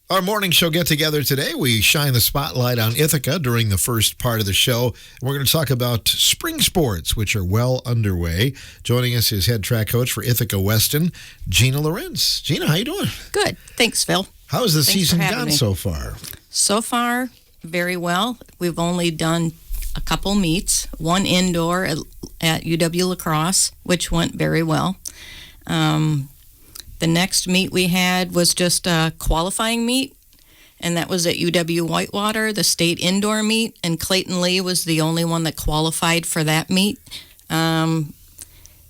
Our morning show get-together today, we shine the spotlight on Ithaca during the first part of the show. We're going to talk about spring sports, which are well underway. Joining us is head track coach for Ithaca Weston, Gina Lorenz. Gina, how you doing? Good. Thanks, Phil. How has the Thanks season for having gone me. so far? So far, very well. We've only done a couple meets, one indoor at UW La Crosse, which went very well. The next meet we had was just a qualifying meet, and that was at UW Whitewater, the state indoor meet, and Clayton Lee was the only one that qualified for that meet.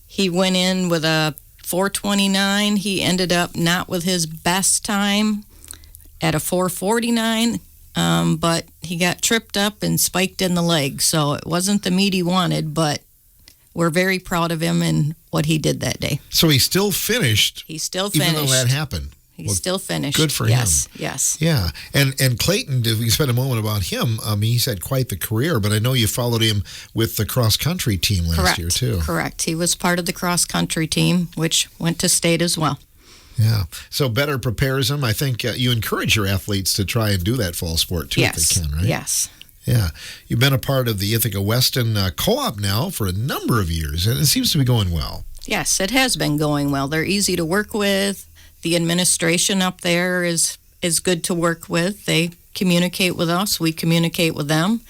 He went in with a 4:29. He ended up not with his best time at a 4:49, but he got tripped up and spiked in the leg, so it wasn't the meet he wanted, but we're very proud of him and what he did that day. So he still finished. He still finished. Even though that happened. He still finished. Good for him. Yes. Yeah. And Clayton, if we spend a moment about him, he's had quite the career, but I know you followed him with the cross-country team last year, too. Correct. He was part of the cross-country team, which went to state as well. Yeah. So better prepares them. I think you encourage your athletes to try and do that fall sport, too, if they can, right? Yes. Yeah. You've been a part of the Ithaca Weston co-op now for a number of years, and it seems to be going well. Yes, it has been going well. They're easy to work with. The administration up there is good to work with. They communicate with us. We communicate with them.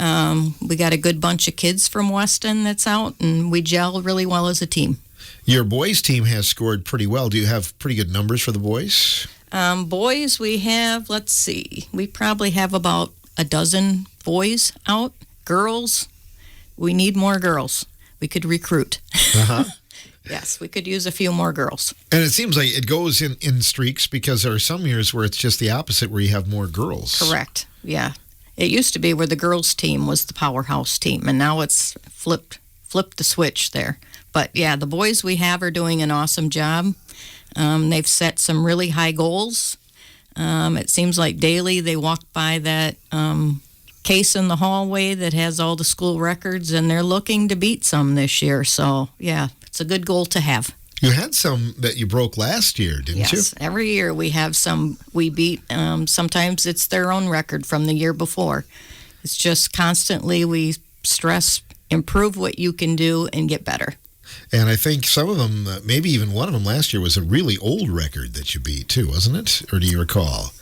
We got a good bunch of kids from Weston that's out, and we gel really well as a team. Your boys' team has scored pretty well. Do you have pretty good numbers for the boys? Boys, we have, let's see, we probably have about a dozen boys out. Girls, we need more girls. We could recruit. Uh-huh. Yes, we could use a few more girls. And it seems like it goes in streaks because there are some years where it's just the opposite, where you have more girls. Correct, yeah. It used to be where the girls' team was the powerhouse team, and now it's flipped the switch there. But, yeah, the boys we have are doing an awesome job. They've set some really high goals. It seems like daily they walk by that case in the hallway that has all the school records, and they're looking to beat some this year. So, yeah, it's a good goal to have. You had some that you broke last year, didn't you? Yes, every year we have some we beat. Sometimes it's their own record from the year before. It's just constantly we stress, improve what you can do and get better. And I think some of them, maybe even one of them last year, was a really old record that you beat too, wasn't it? Or do you recall?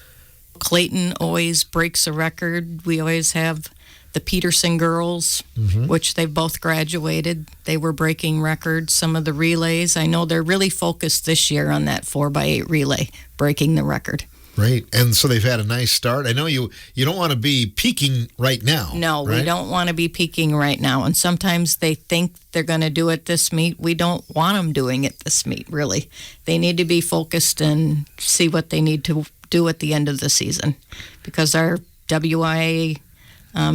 Clayton always breaks a record. We always have the Peterson girls, which they've both graduated. They were breaking records. Some of the relays, I know they're really focused this year on that 4x8 relay, breaking the record. Right. And so they've had a nice start. I know you don't want to be peaking right now. No, right? We don't want to be peaking right now. And sometimes they think they're going to do it this meet. We don't want them doing it this meet, really. They need to be focused and see what they need to do at the end of the season, because our WIA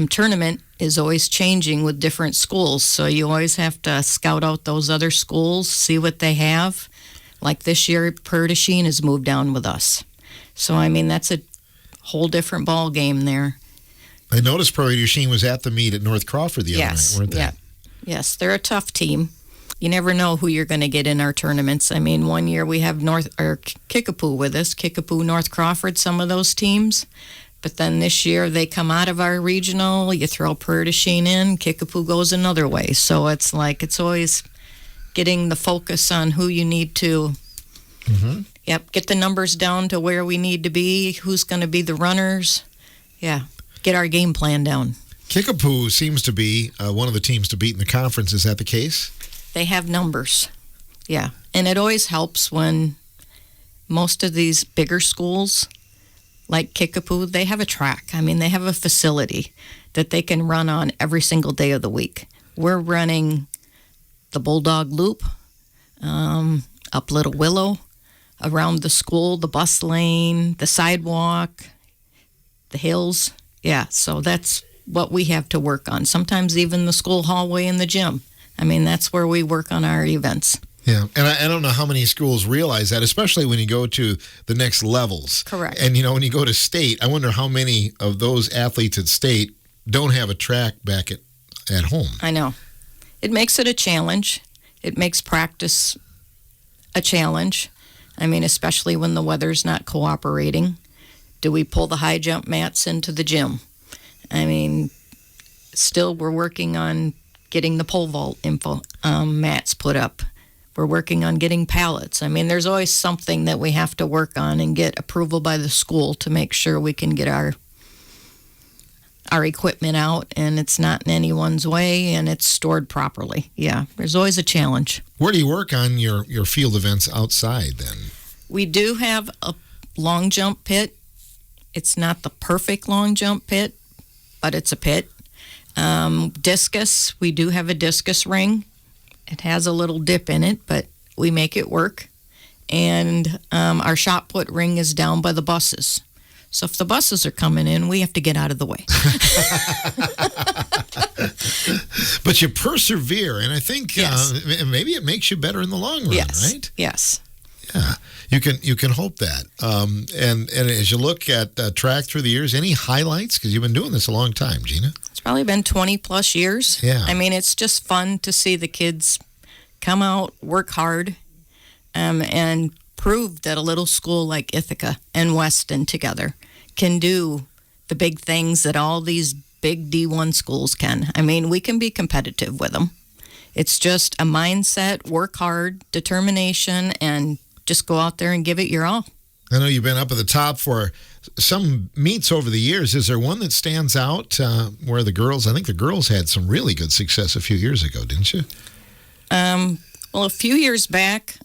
tournament is always changing with different schools. So you always have to scout out those other schools, see what they have. Like this year, Perdasheen has moved down with us. So, I mean, that's a whole different ball game there. I noticed Perdasheen was at the meet at North Crawford the other night, weren't they? Yeah. Yes, they're a tough team. You never know who you're going to get in our tournaments. I mean, one year we have Kickapoo with us, Kickapoo, North Crawford, some of those teams. But then this year they come out of our regional, you throw Perdasheen in, Kickapoo goes another way. So it's like it's always getting the focus on who you need to get the numbers down to where we need to be, who's going to be the runners. Yeah, get our game plan down. Kickapoo seems to be one of the teams to beat in the conference. Is that the case? They have numbers, yeah. And it always helps when most of these bigger schools, like Kickapoo, they have a track. I mean, they have a facility that they can run on every single day of the week. We're running the Bulldog Loop, up Little Willow, around the school, the bus lane, the sidewalk, the hills. Yeah, so that's what we have to work on. Sometimes even the school hallway and the gym. I mean, that's where we work on our events. Yeah, and I don't know how many schools realize that, especially when you go to the next levels. Correct. And, when you go to state, I wonder how many of those athletes at state don't have a track back at home. I know. It makes it a challenge. It makes practice a challenge. I mean, especially when the weather's not cooperating. Do we pull the high jump mats into the gym? I mean, still we're working on getting the pole vault mats put up. We're working on getting pallets. I mean, there's always something that we have to work on and get approval by the school to make sure we can get our equipment out and it's not in anyone's way and it's stored properly. Yeah, there's always a challenge. Where do you work on your field events outside then? We do have a long jump pit. It's not the perfect long jump pit, but it's a pit. Discus, we do have a discus ring. It has a little dip in it, but we make it work. And our shot put ring is down by the buses. So if the buses are coming in, we have to get out of the way. But you persevere, and I think maybe it makes you better in the long run, right? Yes. Yeah, you can hope that. And as you look at track through the years, any highlights? Because you've been doing this a long time, Gina. It's probably been 20 plus years. Yeah. I mean, it's just fun to see the kids come out, work hard, and prove that a little school like Ithaca and Weston together can do the big things that all these big D1 schools can. I mean, we can be competitive with them. It's just a mindset, work hard, determination, and just go out there and give it your all. I know you've been up at the top for some meets over the years. Is there one that stands out where the girls, I think the girls had some really good success a few years ago, didn't you? Well, a few years back,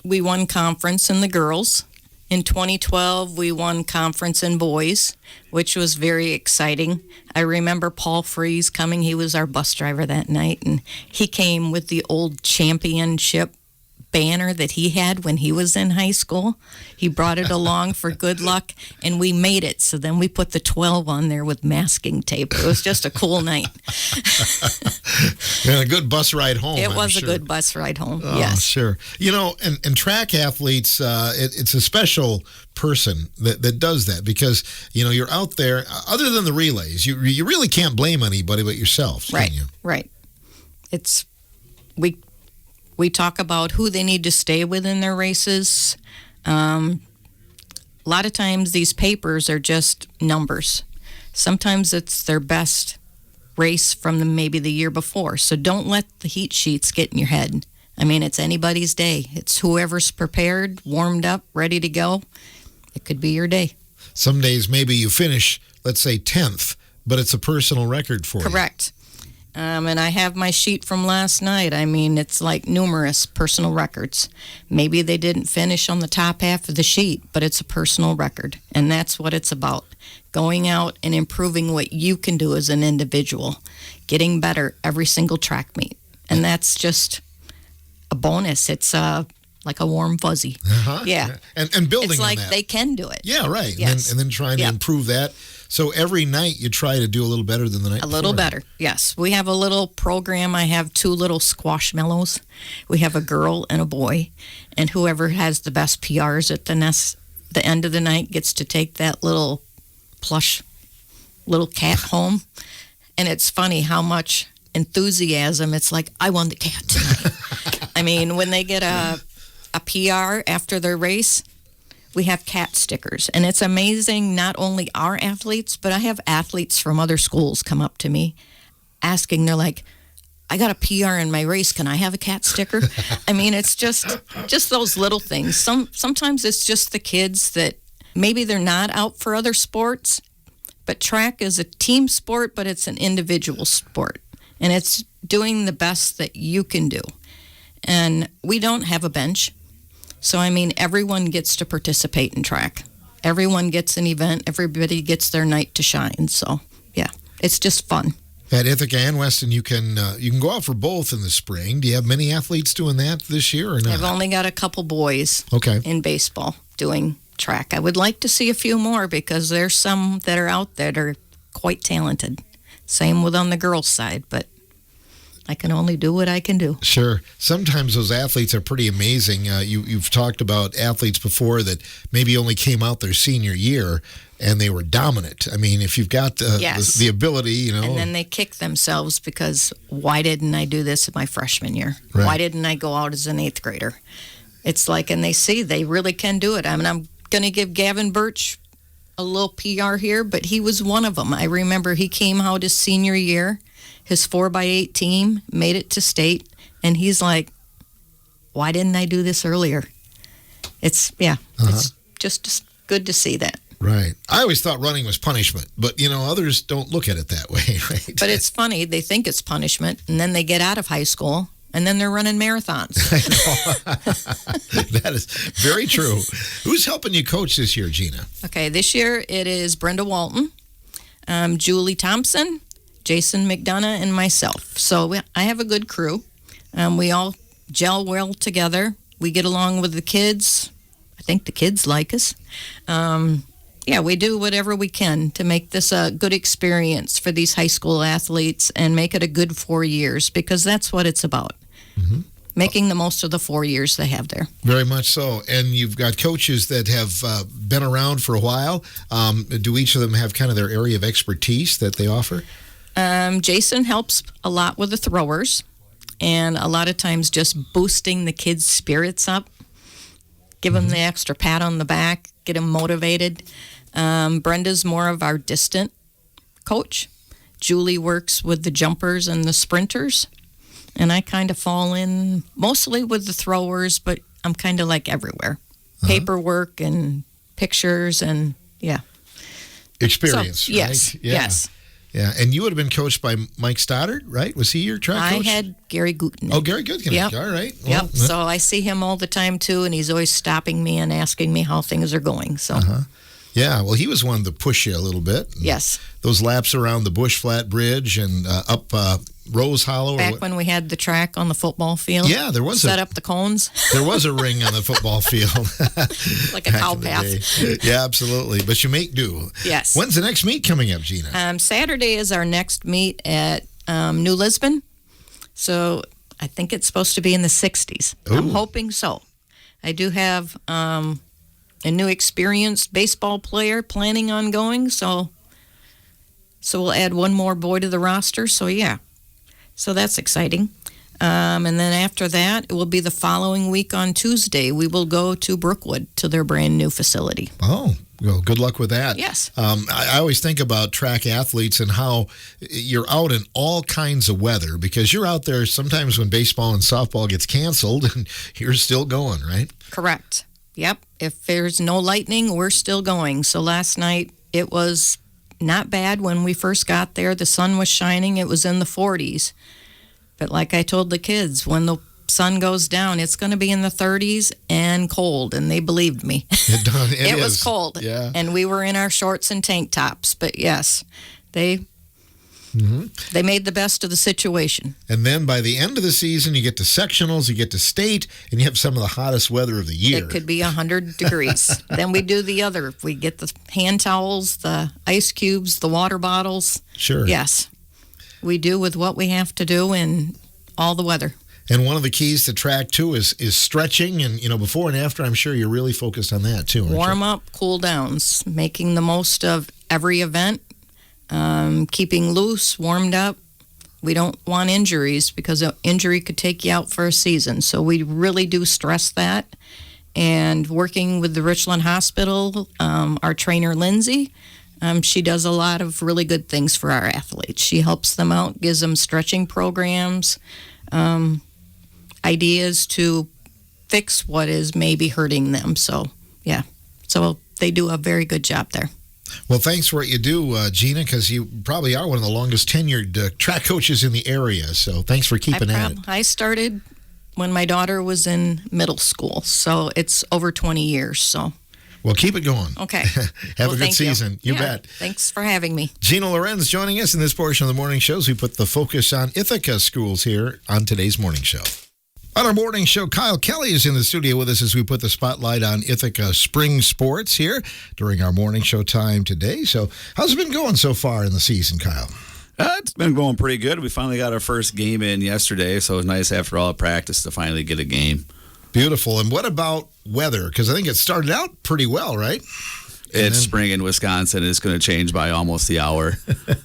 we won conference in the girls. In 2012, we won conference in boys, which was very exciting. I remember Paul Freeze coming. He was our bus driver that night, and he came with the old championship banner that he had when he was in high school. He brought it along for good luck, and we made it. So then we put the 12 on there with masking tape. It was just a cool night. And a good bus ride home. It was a good bus ride home, oh, yes. Sure. You know, and track athletes, it's a special person that does that because, you know, you're out there, other than the relays, you really can't blame anybody but yourself, can you? Right. It's, we talk about who they need to stay with in their races. A lot of times these papers are just numbers. Sometimes it's their best race from maybe the year before. So don't let the heat sheets get in your head. I mean, it's anybody's day. It's whoever's prepared, warmed up, ready to go. It could be your day. Some days maybe you finish, let's say, 10th, but it's a personal record for you. Correct. And I have my sheet from last night. I mean, it's like numerous personal records. Maybe they didn't finish on the top half of the sheet, but it's a personal record. And that's what it's about. Going out and improving what you can do as an individual. Getting better every single track meet. And that's just a bonus. It's like a warm fuzzy. Yeah. And building it's like on that. They can do it. Yeah, right. Yes. And then trying to improve that. So every night you try to do a little better than the night before. A little better, yes. We have a little program. I have 2 little squashmallows. We have a girl and a boy. And whoever has the best PRs at the end of the night gets to take that little plush little cat home. And it's funny how much enthusiasm. It's like, I won the cat tonight. I mean, when they get a PR after their race, we have cat stickers. And it's amazing, not only our athletes, but I have athletes from other schools come up to me asking, they're like, I got a PR in my race. Can I have a cat sticker? I mean, it's just those little things. Sometimes it's just the kids that maybe they're not out for other sports, but track is a team sport, but it's an individual sport. And it's doing the best that you can do. And we don't have a bench. So, I mean, everyone gets to participate in track. Everyone gets an event. Everybody gets their night to shine. So, yeah, it's just fun. At Ithaca and Weston, you can go out for both in the spring. Do you have many athletes doing that this year or not? I've only got a couple boys in baseball doing track. I would like to see a few more because there's some that are out there that are quite talented. Same with on the girls' side, but I can only do what I can do. Sure. Sometimes those athletes are pretty amazing. You've talked about athletes before that maybe only came out their senior year and they were dominant. I mean, if you've got the ability, you know. And then they kick themselves because why didn't I do this in my freshman year? Right. Why didn't I go out as an 8th grader? It's like, and they see they really can do it. I mean, I'm going to give Gavin Birch a little PR here, but he was one of them. I remember he came out his senior year. His 4x8 team made it to state, and he's like, why didn't I do this earlier? It's just good to see that. Right. I always thought running was punishment, but, others don't look at it that way, right? But it's funny. They think it's punishment, and then they get out of high school, and then they're running marathons. I know. That is very true. Who's helping you coach this year, Gina? Okay, this year it is Brenda Walton, Julie Thompson, Jason McDonough, and myself. So I have a good crew. We all gel well together. We get along with the kids. I think the kids like us. We do whatever we can to make this a good experience for these high school athletes and make it a good 4 years, because that's what it's about. Mm-hmm. Making the most of the 4 years they have there. Very much so. And you've got coaches that have been around for a while. Do each of them have kind of their area of expertise that they offer? Jason helps a lot with the throwers, and a lot of times just boosting the kids' spirits up. Give them the extra pat on the back, get them motivated. Brenda's more of our distant coach. Julie works with the jumpers and the sprinters. And I kind of fall in mostly with the throwers, but I'm kind of like everywhere. Paperwork and pictures and, Experience, so, right? Yes, yes. Yeah, and you would have been coached by Mike Stoddard, right? Was he your track coach? I had Gary Gutnick. Oh, Gary Gutnick. Yep. All right. Well, yep. So I see him all the time, too, and he's always stopping me and asking me how things are going. So. Yeah, well, he was one to push you a little bit. Yes. Those laps around the Bush Flat Bridge and up Rose Hollow. Back when we had the track on the football field. Yeah, there was set up the cones. There was a ring on the football field. Like a cow path. Yeah, absolutely. But you make do. Yes. When's the next meet coming up, Gina? Saturday is our next meet at New Lisbon. So I think it's supposed to be in the 60s. Ooh. I'm hoping so. I do have a new experienced baseball player planning on going, so we'll add one more boy to the roster. So yeah, so that's exciting. And then after that, it will be the following week on Tuesday. We will go to Brookwood to their brand new facility. Oh, well, good luck with that. Yes. I always think about track athletes and how you're out in all kinds of weather, because you're out there sometimes when baseball and softball gets canceled and you're still going, right? Correct. Yep. If there's no lightning, we're still going. So last night, it was not bad when we first got there. The sun was shining. It was in the 40s. But like I told the kids, when the sun goes down, it's going to be in the 30s and cold. And they believed me. It was cold. Yeah. And we were in our shorts and tank tops. But yes, they made the best of the situation. And then by the end of the season, you get to sectionals, you get to state, and you have some of the hottest weather of the year. It could be 100 degrees. Then we do the other. We get the hand towels, the ice cubes, the water bottles. Sure. Yes. We do with what we have to do in all the weather. And one of the keys to track, too, is stretching. And, before and after, I'm sure you're really focused on that, too. Warm up, cool downs, making the most of every event. Keeping loose, warmed up. We don't want injuries, because an injury could take you out for a season. So we really do stress that. And working with the Richland Hospital, our trainer, Lindsay, she does a lot of really good things for our athletes. She helps them out, gives them stretching programs, ideas to fix what is maybe hurting them. So, yeah. So they do a very good job there. Well, thanks for what you do, Gina, because you probably are one of the longest tenured track coaches in the area. So thanks for keeping at it. I started when my daughter was in middle school, so it's over 20 years. So. Well, keep it going. Okay. Have a good season. You bet. Thanks for having me. Gina Lorenz joining us in this portion of the morning shows. We put the focus on Ithaca schools here on today's morning show. On our morning show, Kyle Kelly is in the studio with us as we put the spotlight on Ithaca spring sports here during our morning show time today. So how's it been going so far in the season, Kyle? It's been going pretty good. We finally got our first game in yesterday, so it was nice after all the practice to finally get a game. Beautiful. And what about weather? Because I think it started out pretty well, right? It's spring in Wisconsin. It's going to change by almost the hour.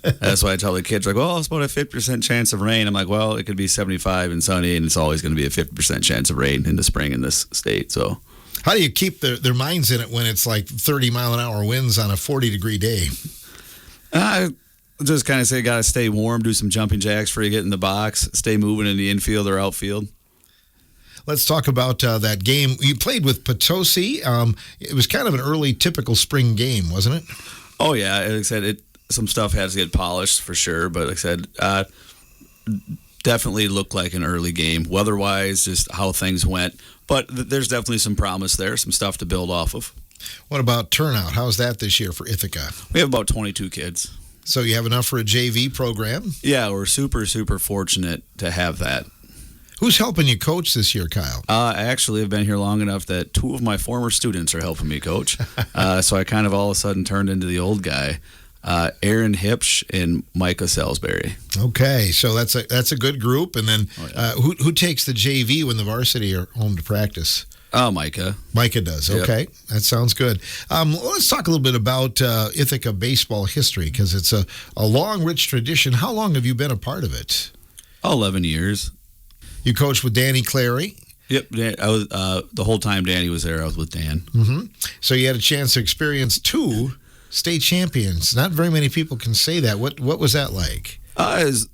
That's why I tell the kids, like, well, it's about a 50% chance of rain. I'm like, well, it could be 75 and sunny, and it's always going to be a 50% chance of rain in the spring in this state. So How do you keep their minds in it when it's like 30-mile-an-hour winds on a 40-degree day? I just kind of say, got to stay warm, do some jumping jacks before you get in the box, stay moving in the infield or outfield. Let's talk about that game. You played with Potosi. It was kind of an early, typical spring game, wasn't it? Oh, yeah. Like I said, some stuff has to get polished for sure. But like I said, definitely looked like an early game. Weather-wise, just how things went. But there's definitely some promise there, some stuff to build off of. What about turnout? How's that this year for Ithaca? We have about 22 kids. So you have enough for a JV program? Yeah, we're super, super fortunate to have that. Who's helping you coach this year, Kyle? I actually have been here long enough that 2 of my former students are helping me coach. So I kind of all of a sudden turned into the old guy. Aaron Hipsch and Micah Salisbury. Okay, so that's a good group. And then who takes the JV when the varsity are home to practice? Micah. Micah does. Okay, yep. That sounds good. Let's talk a little bit about Ithaca baseball history because it's a long, rich tradition. How long have you been a part of it? 11 years. You coached with Danny Clary. Yep, I was the whole time Danny was there. I was with Dan. Mm-hmm. So you had a chance to experience 2 state champions. Not very many people can say that. What was that like? It was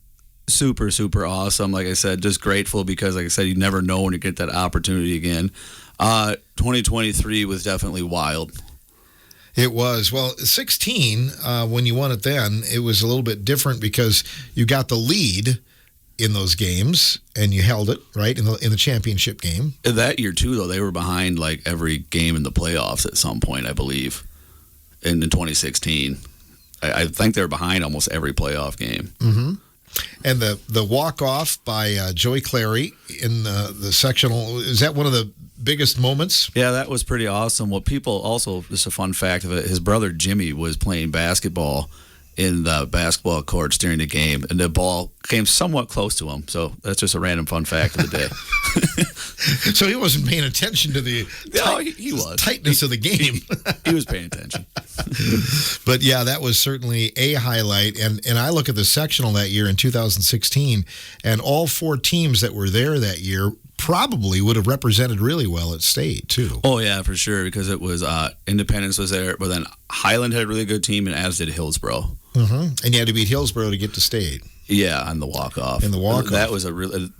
super, super awesome. Like I said, just grateful because, like I said, you never know when you get that opportunity again. 2023 was definitely wild. It was. Well, 16, when you won it then, it was a little bit different because you got the lead in those games and you held it, right, in the championship game. That year, too, though, they were behind like every game in the playoffs at some point, I believe, in 2016. I think they were behind almost every playoff game. Mm-hmm. And the walk-off by Joey Clary in the sectional, is that one of the biggest moments? Yeah, that was pretty awesome. What people also, just a fun fact of it, his brother Jimmy was playing basketball in the basketball courts during the game, and the ball came somewhat close to him. So that's just a random fun fact of the day. So he wasn't paying attention to the he was. tightness of the game. He was paying attention. But yeah, that was certainly a highlight. And I look at the sectional that year in 2016, and all 4 teams that were there that year probably would have represented really well at state too. Oh yeah, for sure, because it was Independence was there, but then Highland had a really good team, and as did Hillsboro. Mm-hmm. And you had to beat Hillsboro to get to state. Yeah, on the walk-off. In the walk-off. That was I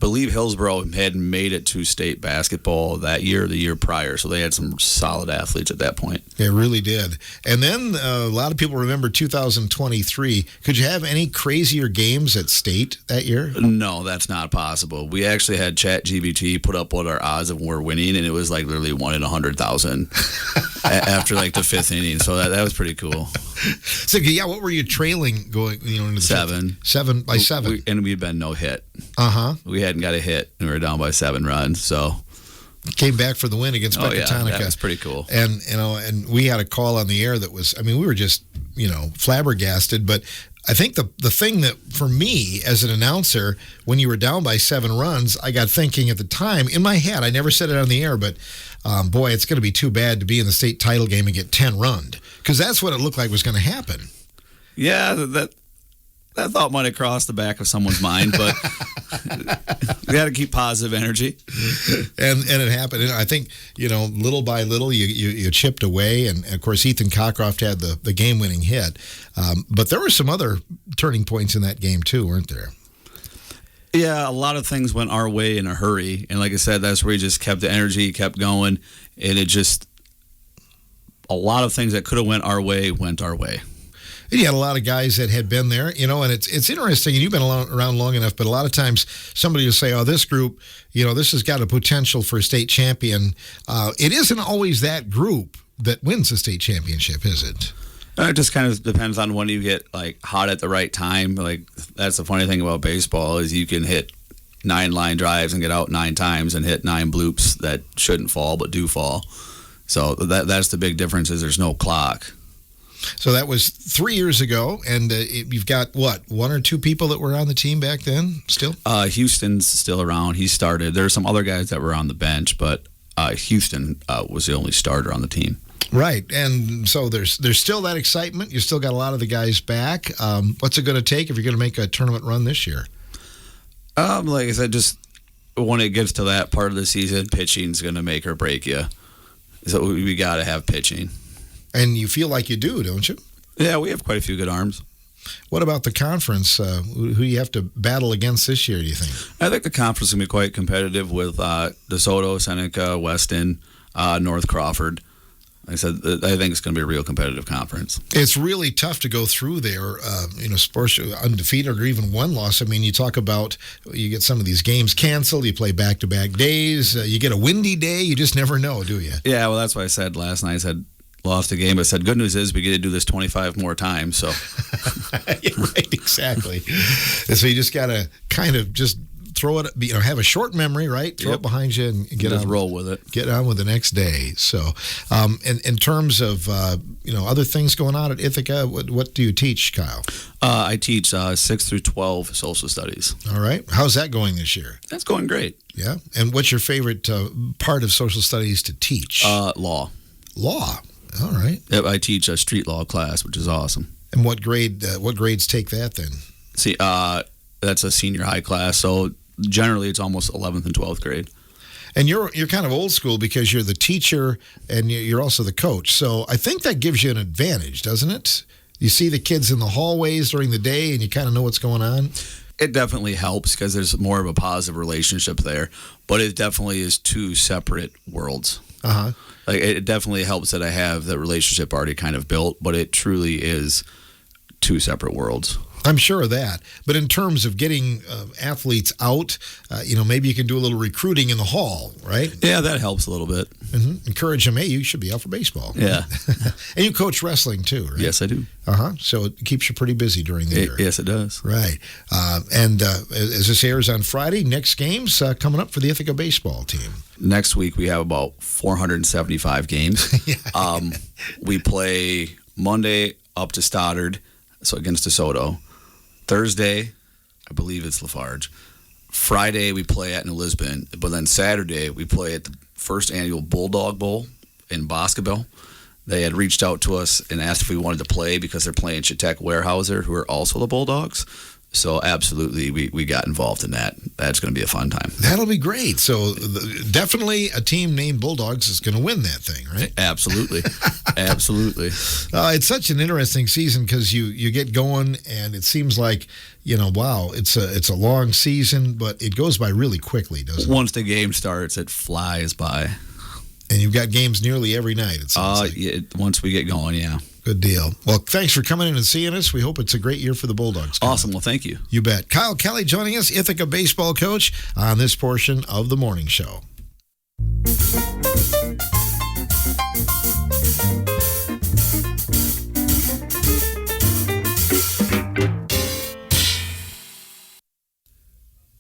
believe Hillsboro had made it to state basketball that year or the year prior, so they had some solid athletes at that point. They really did. And then a lot of people remember 2023. Could you have any crazier games at state that year? No, that's not possible. We actually had ChatGPT put up what our odds of we're winning, and it was like literally 1 in 100,000 after like the 5th inning, so that was pretty cool. So, yeah, what were you trailing going into the 7. 7 by 7. And we'd been no hit. Uh-huh. We hadn't got a hit, and we were down by 7 runs, so. Came back for the win against Pecatonica. Yeah, that's pretty cool. And, and we had a call on the air that was, we were just, flabbergasted, but I think the thing that, for me, as an announcer, when you were down by 7 runs, I got thinking at the time, in my head, I never said it on the air, but boy, it's going to be too bad to be in the state title game and get 10 runned. Because that's what it looked like was going to happen. Yeah, that thought might have crossed the back of someone's mind, but we got to keep positive energy. And it happened. And I think, little by little, you chipped away. And, of course, Ethan Cockcroft had the game-winning hit. But there were some other turning points in that game, too, weren't there? Yeah, a lot of things went our way in a hurry. And like I said, that's where we just kept the energy, kept going. And it just, a lot of things that could have went our way went our way. And you had a lot of guys that had been there, and it's interesting, and you've been around long enough, but a lot of times somebody will say, oh, this group, this has got a potential for a state champion. It isn't always that group that wins the state championship, is it? It just kind of depends on when you get like hot at the right time. Like that's the funny thing about baseball is you can hit 9 line drives and get out 9 times and hit 9 bloops that shouldn't fall but do fall. So that's the big difference is there's no clock. So that was 3 years ago, and you've got, 1 or 2 people that were on the team back then still? Houston's still around. He started. There are some other guys that were on the bench, but Houston was the only starter on the team. Right, and so there's still that excitement. You still got a lot of the guys back. What's it going to take if you're going to make a tournament run this year? Like I said, just when it gets to that part of the season, pitching's going to make or break you. So we got to have pitching. And you feel like you do, don't you? Yeah, we have quite a few good arms. What about the conference? Who do you have to battle against this year, do you think? I think the conference is going to be quite competitive with DeSoto, Seneca, Weston, North Crawford. Like I said, I think it's going to be a real competitive conference. It's really tough to go through there, sports undefeated or even one loss. I mean, you talk about you get some of these games canceled, you play back-to-back days, you get a windy day, you just never know, do you? Yeah, well, that's why I said last night, I said, lost a game. I said, good news is we get to do this 25 more times. So, yeah, right, exactly. And so you just got to kind of just throw it, have a short memory, right? Throw it behind you and get just on, roll with it. Get on with the next day. So, in terms of other things going on at Ithaca, what do you teach, Kyle? I teach 6 through 12 social studies. All right. How's that going this year? That's going great. Yeah. And what's your favorite part of social studies to teach? Law. Law. All right. Yep, I teach a street law class, which is awesome. And what grades take that then? See, that's a senior high class, so generally it's almost 11th and 12th grade. And you're kind of old school because you're the teacher and you're also the coach. So I think that gives you an advantage, doesn't it? You see the kids in the hallways during the day and you kind of know what's going on. It definitely helps because there's more of a positive relationship there, but it definitely is two separate worlds. Uh-huh. Like it definitely helps that I have the relationship already kind of built, but it truly is two separate worlds. I'm sure of that. But in terms of getting athletes out, maybe you can do a little recruiting in the hall, right? Yeah, that helps a little bit. Mm-hmm. Encourage them, hey, you should be out for baseball. Yeah. And you coach wrestling too, right? Yes, I do. Uh-huh. So it keeps you pretty busy during the year. Yes, it does. Right. And as this airs on Friday, next game's coming up for the Ithaca baseball team. Next week we have about 475 games. Yeah. We play Monday up to Stoddard, so against DeSoto. Thursday, I believe it's Lafarge. Friday, we play at New Lisbon. But then Saturday, we play at the first annual Bulldog Bowl in Boscobel. They had reached out to us and asked if we wanted to play because they're playing Chautauqua Weyerhaeuser, who are also the Bulldogs. So absolutely, we got involved in that. That's going to be a fun time. That'll be great. So definitely a team named Bulldogs is going to win that thing, right? Absolutely. Absolutely. It's such an interesting season because you get going and it seems like, wow, it's a long season, but it goes by really quickly, doesn't it? Once the game starts, it flies by. And you've got games nearly every night, it sounds like. Yeah, once we get going, yeah. Good deal. Well, thanks for coming in and seeing us. We hope it's a great year for the Bulldogs. Awesome. Well, thank you. You bet. Kyle Kelly joining us, Ithaca baseball coach, on this portion of the morning show.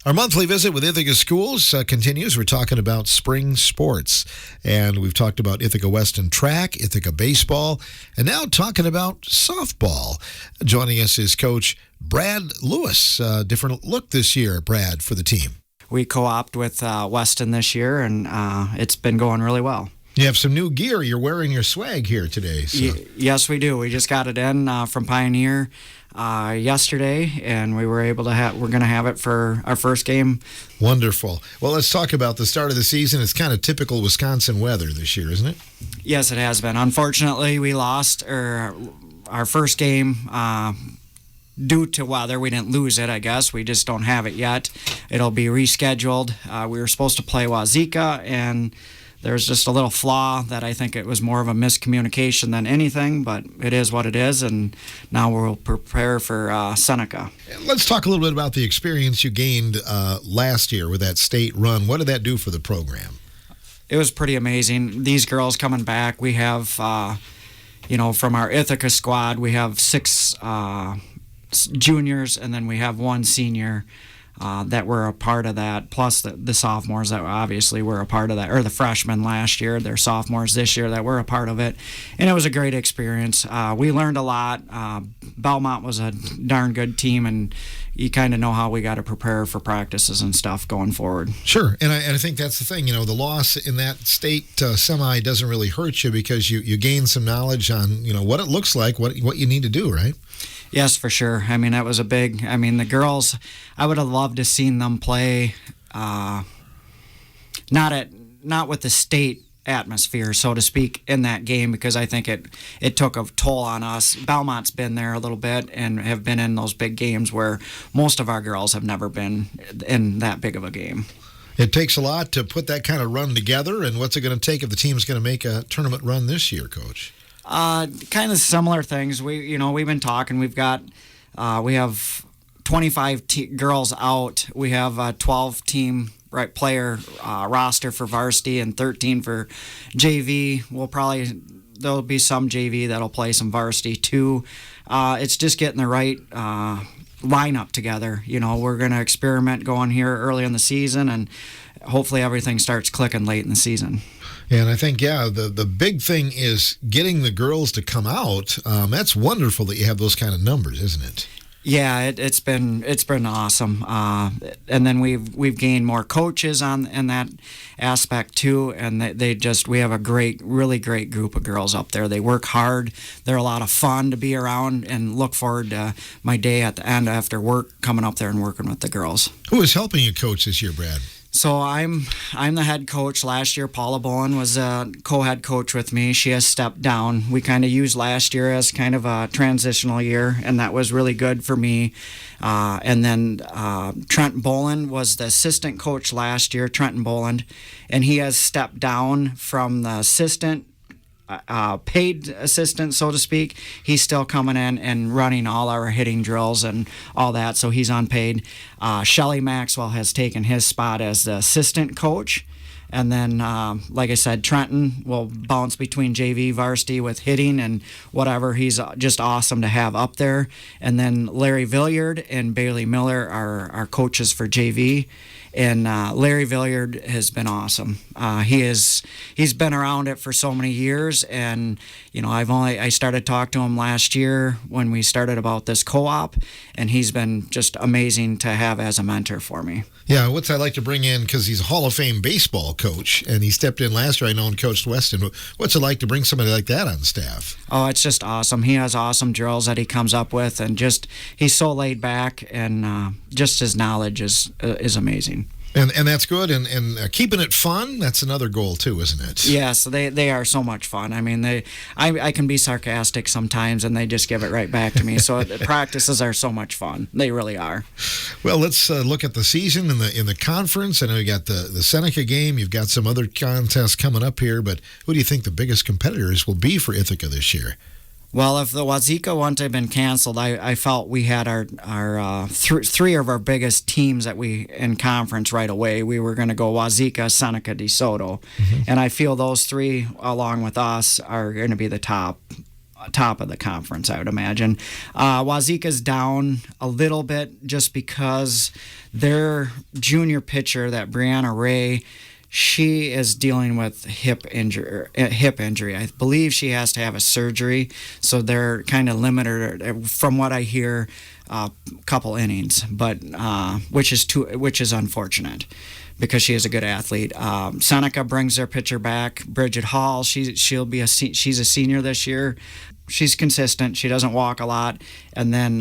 Our monthly visit with Ithaca Schools continues. We're talking about spring sports, and we've talked about Ithaca Weston track, Ithaca baseball, and now talking about softball. Joining us is Coach Brad Lewis. Different look this year, Brad, for the team. We co-opt with Weston this year, and it's been going really well. You have some new gear. You're wearing your swag here today. So. Yes, we do. We just got it in from Pioneer yesterday, and we were able to we're going to have it for our first game. Wonderful. Well, let's talk about the start of the season. It's kind of typical Wisconsin weather this year, isn't it? Yes, it has been. Unfortunately, we lost our first game due to weather. We didn't lose it, I guess. We just don't have it yet. It'll be rescheduled. We were supposed to play Wazeeka, and there's just a little flaw that I think it was more of a miscommunication than anything, but it is what it is, and now we'll prepare for Seneca. Let's talk a little bit about the experience you gained last year with that state run. What did that do for the program? It was pretty amazing. These girls coming back, we have, from our Ithaca squad, we have 6 juniors, and then we have 1 senior that were a part of that, plus the sophomores that obviously were a part of that, or the freshmen last year, they're sophomores this year that were a part of it. And it was a great experience. We learned a lot. Belmont was a darn good team, and you kind of know how we got to prepare for practices and stuff going forward. Sure, and I think that's the thing. The loss in that state semi doesn't really hurt you because you gain some knowledge on what it looks like, what you need to do, right? Yes, for sure. I mean, that was the girls, I would have loved to seen them play, not with the state atmosphere, so to speak, in that game, because I think it took a toll on us. Belmont's been there a little bit and have been in those big games where most of our girls have never been in that big of a game. It takes a lot to put that kind of run together, and what's it going to take if the team's going to make a tournament run this year, Coach? Kind of similar things. We've been talking. We have 25 girls out. We have a 12-team player roster for varsity and 13 for JV. There'll be some JV that'll play some varsity too. It's just getting the right lineup together. We're going to experiment going here early in the season, and hopefully everything starts clicking late in the season. And I think, the big thing is getting the girls to come out. That's wonderful that you have those kind of numbers, isn't it? Yeah, it's been awesome, and then we've gained more coaches in that aspect too, and we have a really great group of girls up there. They work hard. They're a lot of fun to be around, and look forward to my day at the end after work coming up there and working with the girls. Who is helping you coach this year, Brad? So I'm the head coach. Last year, Paula Bowen was a co-head coach with me. She has stepped down. We kind of used last year as kind of a transitional year, and that was really good for me. And then Trent Boland was the assistant coach last year, Trenton Boland, and he has stepped down from the assistant paid assistant, so to speak. He's still coming in and running all our hitting drills and all that, so he's unpaid. Shelly Maxwell has taken his spot as the assistant coach. And then, like I said, Trenton will bounce between JV, varsity with hitting and whatever. He's just awesome to have up there. And then Larry Villiard and Bailey Miller are our coaches for JV. And Larry Villiard has been awesome. He's been around it for so many years, and I started talking to him last year when we started about this co-op, and he's been just amazing to have as a mentor for me. Yeah, what's I like to bring in, because he's a Hall of Fame baseball coach, and he stepped in last year, I know, and coached Weston. What's it like to bring somebody like that on staff? Oh, it's just awesome. He has awesome drills that he comes up with, and he's so laid back, and just his knowledge is amazing. And that's good, and keeping it fun, that's another goal too, isn't it? Yes, they are so much fun. I mean, I can be sarcastic sometimes, and they just give it right back to me. So the practices are so much fun. They really are. Well, let's look at the season in the conference. I know you got the Seneca game. You've got some other contests coming up here, but who do you think the biggest competitors will be for Ithaca this year? Well, if the Wazeeka wouldn't have been canceled, I felt we had our three of our biggest teams that we in conference right away. We were going to go Wazeeka, Seneca, DeSoto, and I feel those three, along with us, are going to be the top of the conference, I would imagine. Wazeeka's down a little bit just because their junior pitcher, that Brianna Ray, she is dealing with hip injury. I believe she has to have a surgery, so they're kind of limited, from what I hear, a couple innings, but which is unfortunate because she is a good athlete. Seneca brings their pitcher back, Bridget Hall. She's a senior this year. She's consistent. She doesn't walk a lot, and then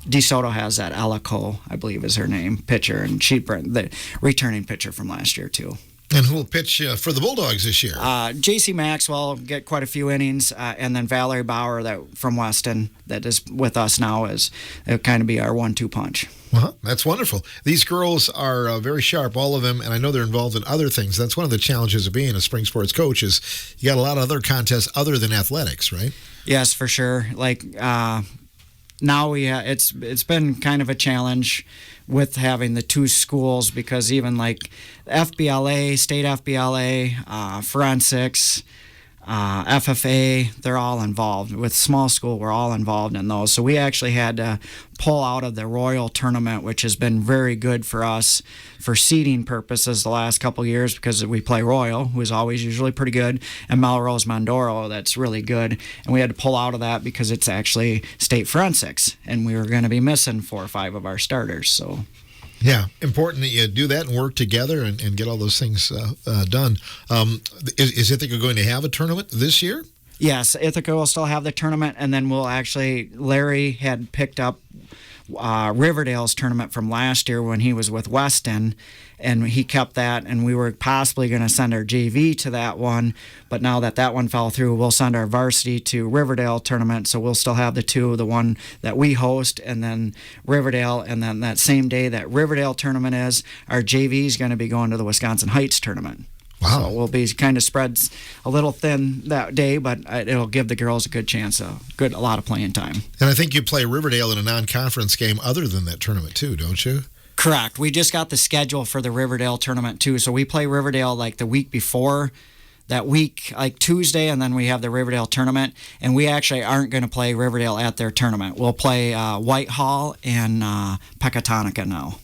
DeSoto has that Alico, I believe is her name, pitcher, and the returning pitcher from last year too. And who will pitch for the Bulldogs this year? J.C. Maxwell get quite a few innings, and then Valerie Bauer from Weston that is with us now it'll kind of be our 1-2 punch. That's wonderful. These girls are very sharp, all of them, and I know they're involved in other things. That's one of the challenges of being a spring sports coach is you got a lot of other contests other than athletics, right? Yes, for sure. Like now it's been kind of a challenge with having the two schools, because even like FBLA, state FBLA, forensics, FFA, they're all involved. With small school, we're all involved in those. So we actually had to pull out of the Royal tournament, which has been very good for us for seeding purposes the last couple of years, because we play Royal, who is always usually pretty good, and Melrose Mondoro, that's really good. And we had to pull out of that because it's actually state forensics, and we were going to be missing 4 or 5 of our starters. So. Yeah, important that you do that and work together and get all those things done. Is Ithaca going to have a tournament this year? Yes, Ithaca will still have the tournament, and then Larry had picked up Riverdale's tournament from last year when he was with Weston, and he kept that, and we were possibly going to send our JV to that one, but now that one fell through, we'll send our varsity to Riverdale tournament, so we'll still have the two, the one that we host and then Riverdale, and then that same day that Riverdale tournament is, our JV is going to be going to the Wisconsin Heights tournament. Wow. So we'll be kind of spread a little thin that day, but it'll give the girls a good chance, a lot of playing time. And I think you play Riverdale in a non-conference game other than that tournament too, don't you? Correct. We just got the schedule for the Riverdale tournament too. So we play Riverdale like the week before that week, like Tuesday, and then we have the Riverdale tournament. And we actually aren't going to play Riverdale at their tournament. We'll play Whitehall and Pecatonica now.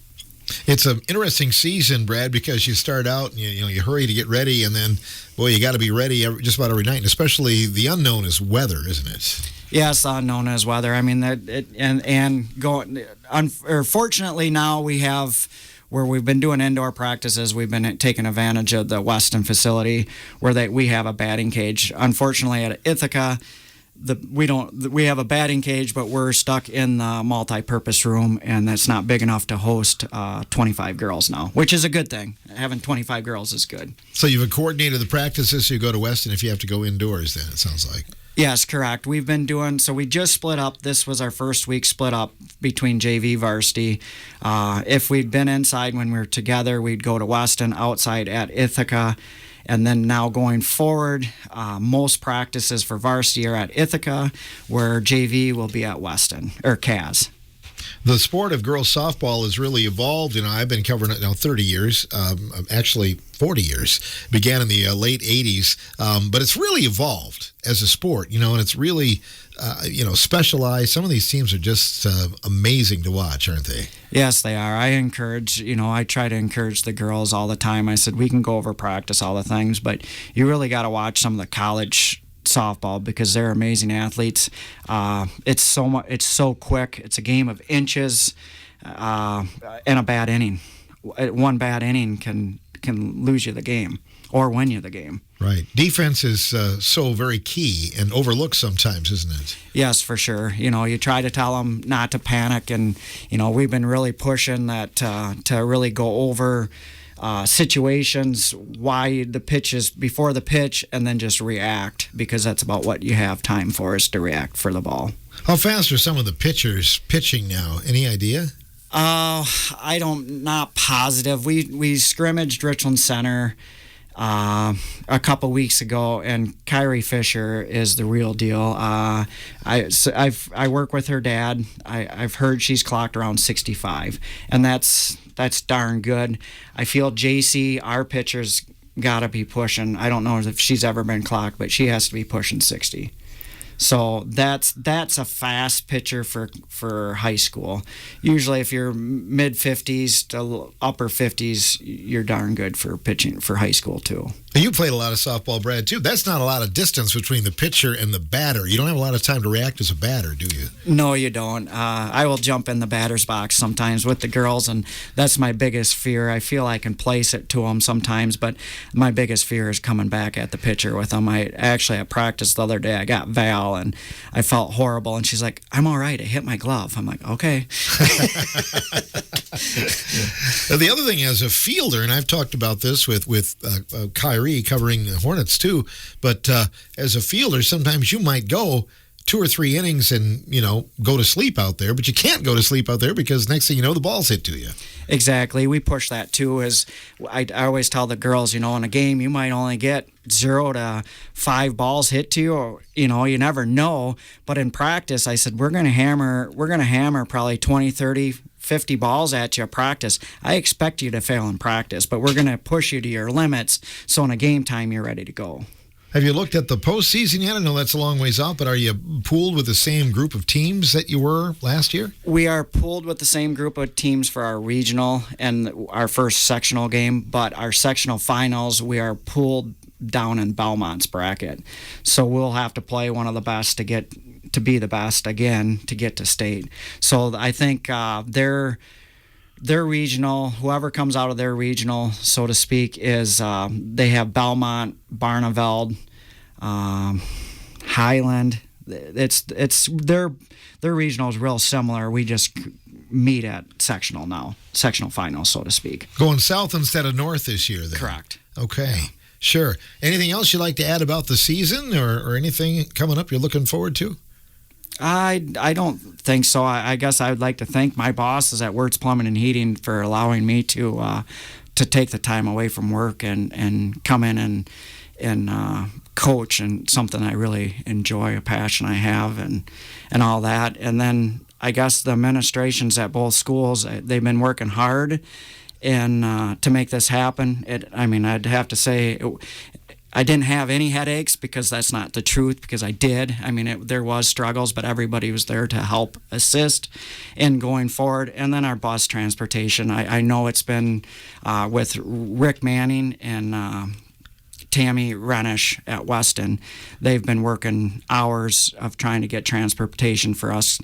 It's an interesting season, Brad, because you start out and you hurry to get ready, and then, boy, you got to be ready just about every night. And especially the unknown is weather, isn't it? Yes, unknown as weather. I mean, fortunately now we have, where we've been doing indoor practices, we've been taking advantage of the Weston facility where we have a batting cage. Unfortunately, at Ithaca, we have a batting cage, but we're stuck in the multi-purpose room, and that's not big enough to host 25 girls now, which is a good thing. Having 25 girls is good. So you've coordinated the practices, so you go to Weston if you have to go indoors then, it sounds like. Yes, correct. We've been doing, so we just split up. This was our first week split up between JV varsity. If we'd been inside when we were together, we'd go to Weston, outside at Ithaca. And then now going forward, most practices for varsity are at Ithaca, where JV will be at Weston, or CAS. The sport of girls softball has really evolved. I've been covering it now 30 years, actually 40 years. Began in the late 80s, but it's really evolved as a sport, and it's really, specialized. Some of these teams are just amazing to watch, aren't they? Yes, they are. I try to encourage the girls all the time. I said, we can go over practice, all the things, but you really got to watch some of the college softball because they're amazing athletes. It's so quick. It's a game of inches, and a bad inning. One bad inning can lose you the game or win you the game. Right. Defense is so very key and overlooked sometimes, isn't it? Yes, for sure. You try to tell them not to panic, and we've been really pushing that to really go over situations, why the pitch is before the pitch, and then just react, because that's about what you have time for, is to react for the ball. How fast are some of the pitchers pitching now? Any idea? Not positive. We scrimmaged Richland Center a couple weeks ago, and Kyrie Fisher is the real deal. I work with her dad. I've heard she's clocked around 65, and that's darn good. I feel JC, our pitcher's got to be pushing. I don't know if she's ever been clocked, but she has to be pushing 60. So that's a fast pitcher for high school. Usually if you're mid 50s to upper 50s, you're darn good for pitching for high school too. You played a lot of softball, Brad, too. That's not a lot of distance between the pitcher and the batter. You don't have a lot of time to react as a batter, do you? No, you don't. I will jump in the batter's box sometimes with the girls, and that's my biggest fear. I feel I can place it to them sometimes, but my biggest fear is coming back at the pitcher with them. I practiced the other day. I got Val, and I felt horrible, and she's like, "I'm all right. I hit my glove." I'm like, "Okay." The other thing, as a fielder, and I've talked about this with Kyrie covering the Hornets too, but as a fielder, sometimes you might go 2 or 3 innings and go to sleep out there, but you can't go to sleep out there because next thing you know, the ball's hit to you. Exactly. We push that too. As I always tell the girls, in a game you might only get 0 to 5 balls hit to you, or you never know. But in practice, I said we're gonna hammer probably 20, 30, 50 balls at you at practice. I expect you to fail in practice, but we're gonna push you to your limits, so in a game time you're ready to go. Have you looked at the postseason yet? I know that's a long ways out, but are you pooled with the same group of teams that you were last year? We are pooled with the same group of teams for our regional and our first sectional game, but our sectional finals, we are pooled down in Belmont's bracket. So we'll have to play one of the best to be the best again to get to state. So I think their regional, whoever comes out of their regional, so to speak, is they have Belmont, Barneveld, Highland. It's their regional is real similar. We just meet at sectional finals, so to speak. Going south instead of north this year, then. Correct. Okay, sure. Anything else you'd like to add about the season or anything coming up you're looking forward to? I don't think so. I guess I would like to thank my bosses at Wirtz Plumbing and Heating for allowing me to take the time away from work and come in and coach, and something I really enjoy, a passion I have, and all that. And then I guess the administrations at both schools, they've been working hard and to make this happen. I'd have to say I didn't have any headaches, because that's not the truth, because I did. There was struggles, but everybody was there to help assist in going forward. And then our bus transportation, I know it's been with Rick Manning and Tammy Renish at Weston. They've been working hours of trying to get transportation for us,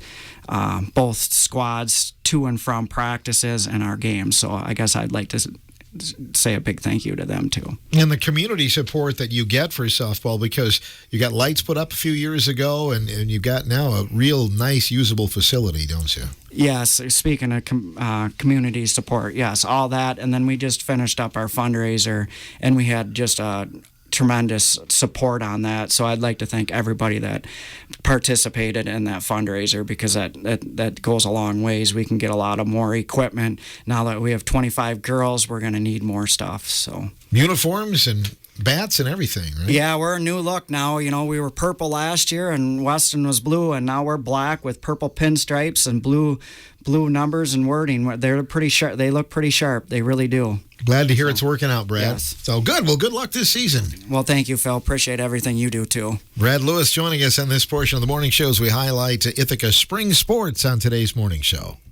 both squads to and from practices and our games. So I guess I'd like to say a big thank you to them too. And the community support that you get for softball, because you got lights put up a few years ago, and you've got now a real nice usable facility, don't you? Yes, speaking of community support, yes, all that. And then we just finished up our fundraiser, and we had just a tremendous support on that. So I'd like to thank everybody that participated in that fundraiser, because that goes a long ways. We can get a lot of more equipment. Now that we have 25 girls, we're going to need more stuff. So uniforms and bats and everything, right? Yeah, we're a new look now. We were purple last year, and Weston was blue, and now we're black with purple pinstripes and blue numbers and wording. They're pretty sharp. They look pretty sharp. They really do. Glad to hear it's working out, Brad. Yes. So good. Well, good luck this season. Well, thank you, Phil. Appreciate everything you do, too. Brad Lewis joining us on this portion of the morning show as we highlight Ithaca Spring Sports on today's morning show.